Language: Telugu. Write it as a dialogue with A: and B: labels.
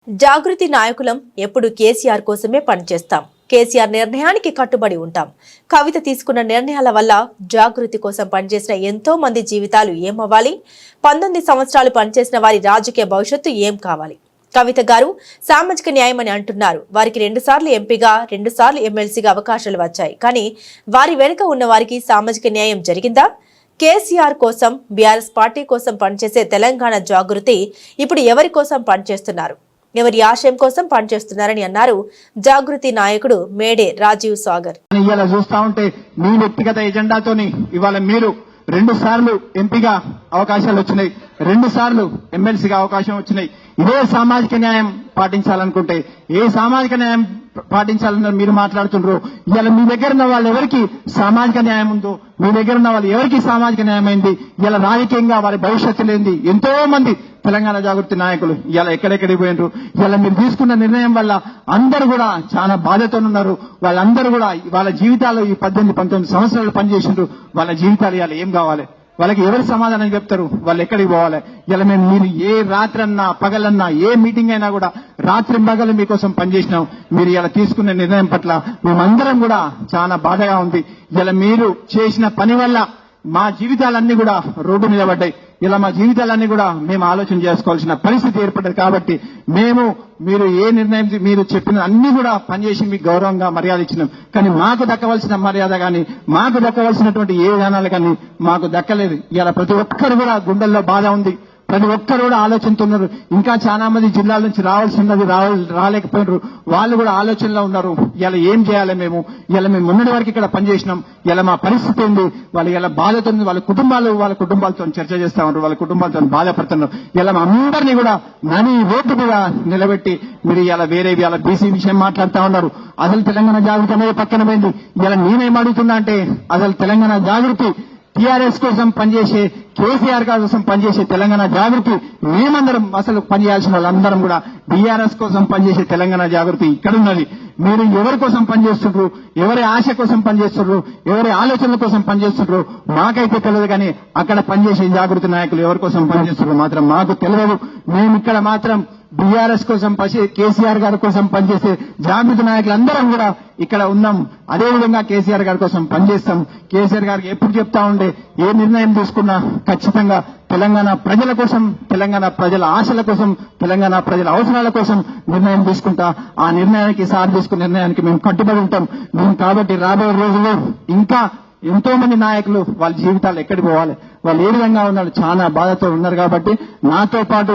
A: జాగృతి నాయకులం ఎప్పుడు కేసీఆర్ కోసమే పనిచేస్తాం. కేసీఆర్ నిర్ణయానికి కట్టుబడి ఉంటాం. కవిత తీసుకున్న నిర్ణయాల వల్ల జాగృతి కోసం పనిచేసిన ఎంతో మంది జీవితాలు ఏమవ్వాలి? 19 సంవత్సరాలు పనిచేసిన వారి రాజకీయ భవిష్యత్తు ఏం కావాలి? కవిత గారు సామాజిక న్యాయం అని అంటున్నారు. వారికి 2 సార్లు ఎంపీగా 2 సార్లు ఎమ్మెల్సీగా అవకాశాలు వచ్చాయి. కానీ వారి వెనుక ఉన్న వారికి సామాజిక న్యాయం జరిగిందా? కేసీఆర్ కోసం, బీఆర్ఎస్ పార్టీ కోసం పనిచేసే తెలంగాణ జాగృతి ఇప్పుడు ఎవరి కోసం పనిచేస్తున్నారు, ఎవరి ఆశయం కోసం పనిచేస్తున్నారని అన్నారు జాగృతి నాయకుడు మేడే రాజీవ్ సాగర్.
B: ఇవాళ చూస్తా ఉంటే మీ వ్యక్తిగత ఎజెండాతోని ఇవాళ మీరు 2 సార్లు ఎంపీగా అవకాశాలు వచ్చినాయి, 2 సార్లు ఎమ్మెల్సీగా అవకాశం వచ్చినాయి. ఇదే సామాజిక న్యాయం పాటించాలనుకుంటే ఏ సామాజిక న్యాయం పాటించాలని మీరు మాట్లాడుతుండ్రు. ఇవాళ మీ దగ్గర ఉన్న వాళ్ళు ఎవరికి సామాజిక న్యాయం ఉందో, మీ దగ్గర ఉన్న వాళ్ళు ఎవరికి సామాజిక న్యాయం అయింది, ఇలా రాజకీయంగా వారి భవిష్యత్తు లేనిది ఎంతో మంది తెలంగాణ జాగృతి నాయకులు ఇలా ఎక్కడెక్కడికి పోయినరు. ఇలా మీరు తీసుకున్న నిర్ణయం వల్ల అందరూ కూడా చాలా బాధతో ఉన్నారు. వాళ్ళందరూ కూడా వాళ్ళ జీవితాలు ఈ 18-19 సంవత్సరాలు పనిచేసిండ్రు. వాళ్ళ జీవితాలు ఇలా ఏం కావాలి? వాళ్ళకి ఎవరు సమాధానం చెప్తారు? వాళ్ళు ఎక్కడికి పోవాలి? ఇలా మేము మీరు ఏ రాత్రన్నా పగలన్నా ఏ మీటింగ్ అయినా కూడా రాత్రి పగలు మీకోసం పనిచేసినాం. మీరు ఇలా తీసుకున్న నిర్ణయం పట్ల మేమందరం కూడా చాలా బాధగా ఉంది. ఇలా మీరు చేసిన పని వల్ల మా జీవితాలన్నీ కూడా రోడ్డు మీద పడ్డాయి. ఇలా మా జీవితాలన్నీ కూడా మేము ఆలోచన చేసుకోవాల్సిన పరిస్థితి ఏర్పడ్డది. కాబట్టి మీరు ఏ నిర్ణయం మీరు చెప్పిన అన్ని కూడా పనిచేసి మీకు గౌరవంగా మర్యాద ఇచ్చినాం. కానీ మాకు దక్కవలసిన మర్యాద కానీ మాకు దక్కవలసినటువంటి ఏ విధానాలు కానీ మాకు దక్కలేదు. ఇలా ప్రతి ఒక్కరు కూడా గుండెల్లో బాధ ఉంది. ప్రతి ఒక్కరు కూడా ఆలోచనతున్నారు. ఇంకా చాలా మంది జిల్లాల నుంచి రావాల్సినది రాలేకపోయినారు. వాళ్ళు కూడా ఆలోచనలో ఉన్నారు. ఇలా ఏం చేయాలి? ఇలా మేము మొన్నటి వరకు ఇక్కడ పనిచేసినాం. ఇలా మా పరిస్థితి ఏంది? వాళ్ళు ఇలా బాధతో వాళ్ళ కుటుంబాలతో చర్చ చేస్తా ఉన్నారు. వాళ్ళ కుటుంబాలతో బాధపడుతున్నారు. ఇలా మా అందరినీ కూడా నని రోడ్డు మీద నిలబెట్టి మీరు ఇలా వేరే ఇలా బీసీ విషయం మాట్లాడుతా ఉన్నారు. అసలు తెలంగాణ జాగృతి అనేది పక్కన పోయింది. ఇలా నేనేం అడుగుతున్నా అంటే అసలు తెలంగాణ జాగృతి టీఆర్ఎస్ కోసం పనిచేసే, కేసీఆర్ కోసం పనిచేసే తెలంగాణ జాగృతి మేమందరం అసలు పనిచేయాల్సిన వాళ్ళందరం కూడా బీఆర్ఎస్ కోసం పనిచేసే తెలంగాణ జాగృతి ఇక్కడున్నది. మీరు ఎవరి కోసం పనిచేస్తుండ్రు, ఎవరి ఆశ కోసం పనిచేస్తుండ్రు, ఎవరి ఆలోచనల కోసం పనిచేస్తుండ్రు మాకైతే తెలియదు. కానీ అక్కడ పనిచేసే జాగృతి నాయకులు ఎవరి కోసం పనిచేస్తుండ్రు మాత్రం మాకు తెలియదు. మేము ఇక్కడ మాత్రం బీఆర్ఎస్ కోసం కేసీఆర్ గారి కోసం పనిచేసే జాగృతి నాయకులందరం కూడా ఇక్కడ ఉన్నాం. అదేవిధంగా కేసీఆర్ గారి కోసం పనిచేస్తాం. కేసీఆర్ గారికి ఎప్పుడు చెప్తా ఉండే ఏ నిర్ణయం తీసుకున్నా ఖచ్చితంగా తెలంగాణ ప్రజల కోసం, తెలంగాణ ప్రజల ఆశల కోసం, తెలంగాణ ప్రజల అవసరాల కోసం నిర్ణయం తీసుకుంటా. ఆ నిర్ణయానికి సార్ తీసుకున్న నిర్ణయానికి మేము కట్టుబడి ఉంటాం. కాబట్టి రాబోయే రోజుల్లో ఇంకా ఎంతో మంది నాయకులు వాళ్ళ జీవితాలు ఎక్కడికి పోవాలి, వాళ్ళు ఏ విధంగా ఉన్నారు చాలా బాధతో ఉన్నారు. కాబట్టి నాతో పాటు